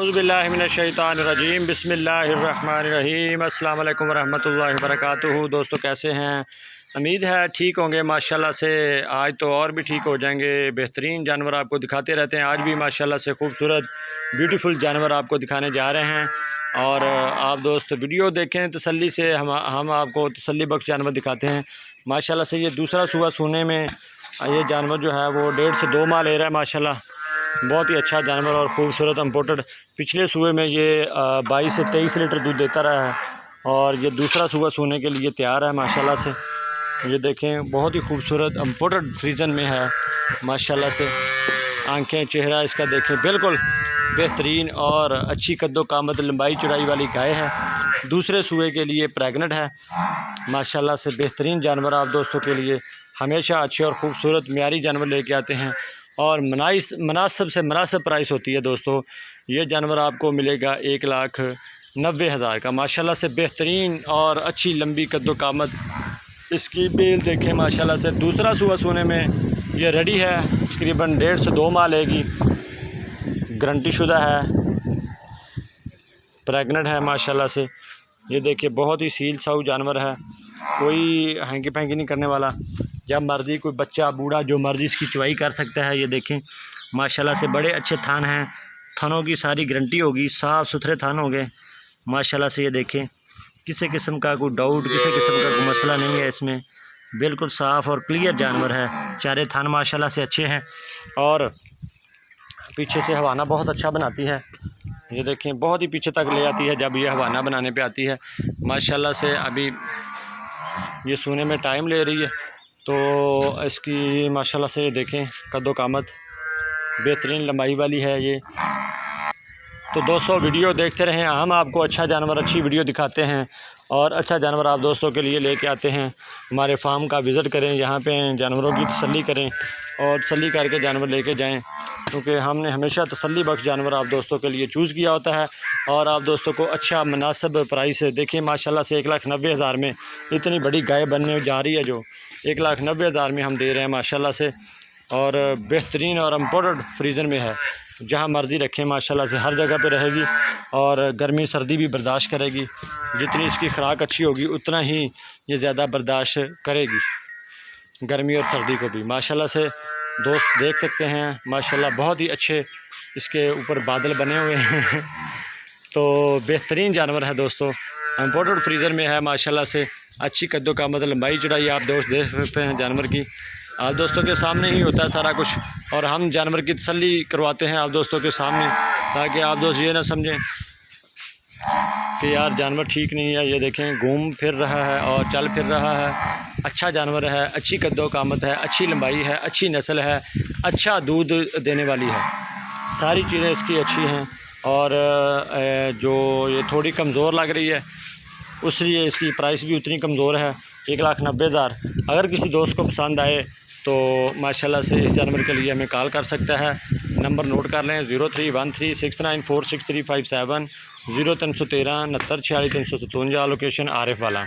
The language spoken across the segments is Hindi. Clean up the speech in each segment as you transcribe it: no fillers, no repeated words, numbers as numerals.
औज़ुबिल्लाहि मिनश्शैतानिर्रजीम बिस्मिल्लाहिर्रहमानिर्रहीम अस्सलाम वालेकुम वरहमतुल्लाहि वबरकातुहू। दोस्तों कैसे हैं? उम्मीद है ठीक होंगे माशाल्लाह से। आज तो और भी ठीक हो जाएंगे। बेहतरीन जानवर आपको दिखाते रहते हैं। आज भी माशाल्लाह से खूबसूरत ब्यूटीफुल जानवर आपको दिखाने जा रहे हैं। और आप दोस्त वीडियो देखें तसल्ली से। हम आपको तसल्ली बख्श जानवर दिखाते हैं माशाल्लाह से। ये दूसरा सूबा सोने में ये जानवर जो है वो 1.5 से 2 माह ले रहा है माशाल्लाह। बहुत ही अच्छा जानवर और ख़ूबसूरत इम्पोर्टेड। पिछले सूबे में ये 22 से 23 लीटर दूध देता रहा है और ये दूसरा सूबा सोने के लिए तैयार है माशाल्लाह से। ये देखें बहुत ही खूबसूरत इम्पोर्टेड फ्रीजन में है माशाल्लाह से। आंखें चेहरा इसका देखें बिल्कुल बेहतरीन और अच्छी कद्दो कामत लंबाई चौड़ाई वाली गाय है। दूसरे सूबे के लिए प्रेग्नेंट है माशाल्लाह से। बेहतरीन जानवर आप दोस्तों के लिए हमेशा अच्छे और ख़ूबसूरत म्यारी जानवर लेके आते हैं और मुनासिब से मुनासिब प्राइस होती है दोस्तों। ये जानवर आपको मिलेगा 1,90,000 का माशाल्लाह से। बेहतरीन और अच्छी लंबी कद्दो कामत इसकी बेल देखें माशाल्लाह से। दूसरा सूबा सोने में ये रेडी है। तकरीबन 1.5 से 2 माह लेगी। गारंटी शुदा है, प्रेग्नेंट है माशाल्लाह से। ये देखिए बहुत ही सील साऊ जानवर है। कोई हैंकी फैंकी नहीं करने वाला। जब मर्ज़ी कोई बच्चा बूढ़ा जो मर्ज़ी इसकी चुवाई कर सकता है। ये देखें माशाल्लाह से बड़े अच्छे थान हैं। थानों की सारी गारंटी होगी। साफ़ सुथरे थान होंगे माशाल्लाह से। ये देखें किसी किस्म का कोई डाउट किसी किस्म का कोई मसला नहीं है इसमें। बिल्कुल साफ़ और क्लियर जानवर है। चारे थान माशाल्लाह से अच्छे हैं और पीछे से हवाना बहुत अच्छा बनाती है। ये देखें बहुत ही पीछे तक ले आती है जब ये हवाना बनाने पे आती है माशाल्लाह से। अभी ये सोने में टाइम ले रही है तो इसकी माशाल्लाह से देखें कद्दो कामत बेहतरीन लंबाई वाली है ये। तो दोस्तों वीडियो देखते रहें। हम आपको अच्छा जानवर अच्छी वीडियो दिखाते हैं और अच्छा जानवर आप दोस्तों के लिए लेके आते हैं। हमारे फार्म का विज़िट करें, यहाँ पे जानवरों की तसल्ली करें और तसल्ली करके जानवर लेके जाएं, क्योंकि हमने हमेशा तसल्ली बख्श जानवर आप दोस्तों के लिए चूज़ किया होता है और आप दोस्तों को अच्छा मुनासिब प्राइस देखिए माशाल्लाह से। 1,90,000 में इतनी बड़ी गाय बनने जा रही है जो 1,90,000 में हम दे रहे हैं माशाल्लाह से। और बेहतरीन और इम्पोर्टेड फ्रीज़र में है। जहाँ मर्ज़ी रखें माशाल्लाह से हर जगह पे रहेगी और गर्मी सर्दी भी बर्दाश्त करेगी। जितनी इसकी खुराक अच्छी होगी उतना ही ये ज़्यादा बर्दाश्त करेगी गर्मी और सर्दी को भी माशाल्लाह से। दोस्त देख सकते हैं माशाल्लाह बहुत ही अच्छे इसके ऊपर बादल बने हुए हैं। तो बेहतरीन जानवर है दोस्तों। इम्पोर्टेड फ्रीज़र में है माशाल्लाह से। अच्छी कद्दो का मतलब लंबाई चौड़ाई आप दोस्त देख सकते हैं जानवर की। आप दोस्तों के सामने ही होता है सारा कुछ और हम जानवर की तसल्ली करवाते हैं आप दोस्तों के सामने, ताकि आप दोस्त ये ना समझें कि यार जानवर ठीक नहीं है। ये देखें घूम फिर रहा है और चल फिर रहा है। अच्छा जानवर है, अच्छी कद्दो कामत है, अच्छी लंबाई है, अच्छी नस्ल है, अच्छा दूध देने वाली है। सारी चीज़ें इसकी अच्छी हैं और जो ये थोड़ी कमज़ोर लग रही है उसलिए इसकी प्राइस भी उतनी कमज़ोर है 1,90,000। अगर किसी दोस्त को पसंद आए तो माशाल्लाह से इस जानवर के लिए हमें कॉल कर सकता है। नंबर नोट कर लें 0313694637 0313 69 46 357। लोकेशन आरिफ वाला।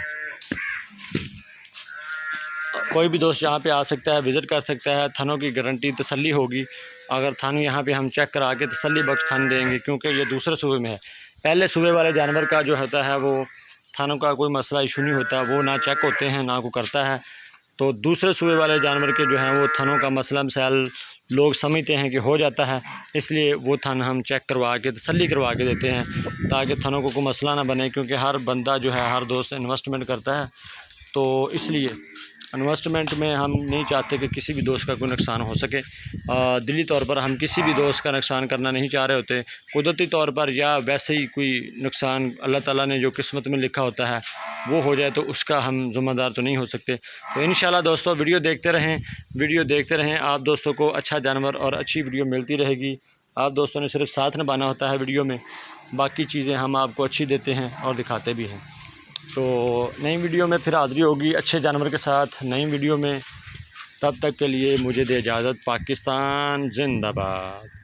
कोई भी दोस्त यहाँ पे आ सकता है, विज़िट कर सकता है। थनों की गारंटी तसल्ली होगी। अगर थन यहाँ पे हम चेक करा के तसल्ली बख्श थन देंगे, क्योंकि ये दूसरे सूबे में है। पहले सूबे वाले जानवर का जो होता है वो थानों का कोई मसला इशू नहीं होता, वो ना चेक होते हैं ना को करता है। तो दूसरे सूबे वाले जानवर के जो हैं वो थनों का मसला मसाइल लोग समझते हैं कि हो जाता है, इसलिए वो थन हम चेक करवा के तसल्ली करवा के देते हैं ताकि थनों को कोई मसला ना बने। क्योंकि हर बंदा जो है हर दोस्त इन्वेस्टमेंट करता है, तो इसलिए इन्वेस्टमेंट में हम नहीं चाहते कि किसी भी दोस्त का कोई नुकसान हो सके। दिली तौर पर हम किसी भी दोस्त का नुकसान करना नहीं चाह रहे होते। कुदरती तौर पर या वैसे ही कोई नुकसान अल्लाह ताला ने जो किस्मत में लिखा होता है वो हो जाए तो उसका हम ज़िम्मेदार तो नहीं हो सकते। तो इंशाल्लाह दोस्तों वीडियो देखते रहें। आप दोस्तों को अच्छा जानवर और अच्छी वीडियो मिलती रहेगी। आप दोस्तों ने सिर्फ साथ निभाना होता है वीडियो में, बाकी चीज़ें हम आपको अच्छी देते हैं और दिखाते भी हैं। तो नई वीडियो में फिर हाज़िरी होगी अच्छे जानवर के साथ नई वीडियो में। तब तक के लिए मुझे दे इजाज़त। पाकिस्तान जिंदाबाद।